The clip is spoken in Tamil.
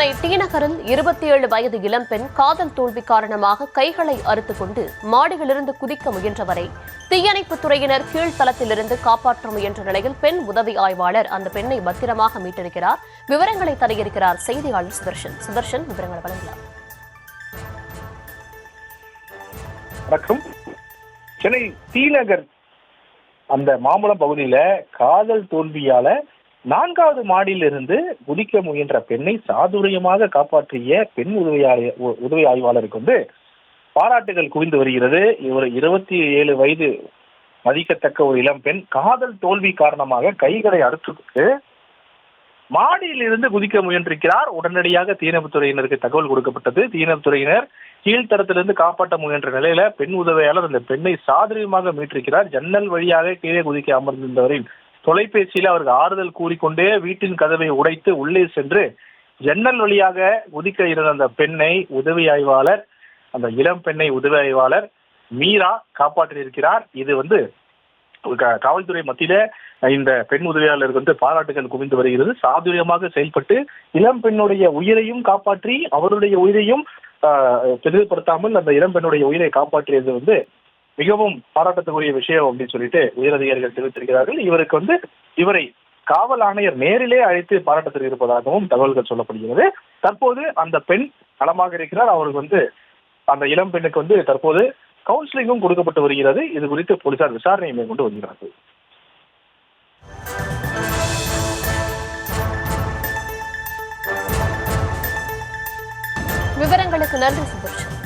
சென்னை டி நகரில் 27 வயது இளம்பெண் காதல் தோல்வி காரணமாக கைகளை அறுத்துக் கொண்டு மாடியிலிருந்து குதிக்க முயன்றவரை தீயணைப்புத் துறையினர் கீழ்த்தளத்திலிருந்து காப்பாற்ற முயன்ற நிலையில் பெண் உதவி ஆய்வாளர் அந்த பெண்ணை பத்திரமாக மீட்டிருக்கிறார். விவரங்களை தருகிறார் செய்தியாளர் சுதர்ஷன். சுதர்ஷன், விவரங்களை வழங்கலாம். வணக்கம். சென்னை டி நகர் அந்த மாம்பழம் பகுதியில காதல் தோல்வியால 4வது மாடியிலிருந்து குதிக்க முயன்ற பெண்ணை சாதுரியமாக காப்பாற்றிய பெண் உதவி ஆய்வாளருக்கு பாராட்டுகள் குவிந்து வருகிறது. இவர் 27 வயது மதிக்கத்தக்க ஒரு இளம் பெண் காதல் தோல்வி காரணமாக கைகளை அறுத்துக்கொண்டு மாடியிலிருந்து குதிக்க முயன்றிருக்கிறார். உடனடியாக தீயணைப்புத்துறையினருக்கு தகவல் கொடுக்கப்பட்டது. தீயணைப்புத்துறையினர் கீழ்த்தரத்திலிருந்து காப்பாற்ற முயன்ற நிலையில பெண் உதவியாளர் அந்த பெண்ணை சாதுரியமாக மீட்டிருக்கிறார். ஜன்னல் வழியாக கீழே குதிக்க அமர்ந்திருந்தவரின் தொலைபேசியில் அவருக்கு ஆறுதல் கூறிக்கொண்டே வீட்டின் கதவை உடைத்து உள்ளே சென்று ஜன்னல் வழியாக குதிக்க இருந்த அந்த பெண்ணை உதவி ஆய்வாளர், அந்த இளம் பெண்ணை உதவி ஆய்வாளர் மீரா காப்பாற்றியிருக்கிறார். இது காவல்துறை மத்தியில இந்த பெண் உதவியாளருக்கு பாராட்டுகள் குவிந்து வருகிறது. சாதுரியமாக செயல்பட்டு இளம் பெண்ணுடைய உயிரையும் காப்பாற்றி அவருடைய உயிரையும் பெரிதுபடுத்தாமல் அந்த இளம் பெண்ணுடைய உயிரை காப்பாற்றியது மிகவும் பாராட்டத்துக்குரிய விஷயம் அப்படின்னு சொல்லிட்டு உயரதிகாரிகள் தெரிவித்திருக்கிறார்கள். இவரை காவல் ஆணையர் நேரிலே அழைத்து பாராட்ட தெரிவிப்பதாகவும் தகவல்கள் சொல்லப்படுகிறது. தற்போது அந்த பெண் நலமாக இருக்கிறார். அவருக்கு அந்த இளம் பெண்ணுக்கு தற்போது கவுன்சிலிங்கும் கொடுக்கப்பட்டு வருகிறது. இது குறித்து போலீசார் விசாரணை மேற்கொண்டு வருகிறார்கள். விவரங்களுக்கு நன்றி சுதர்ஷன்.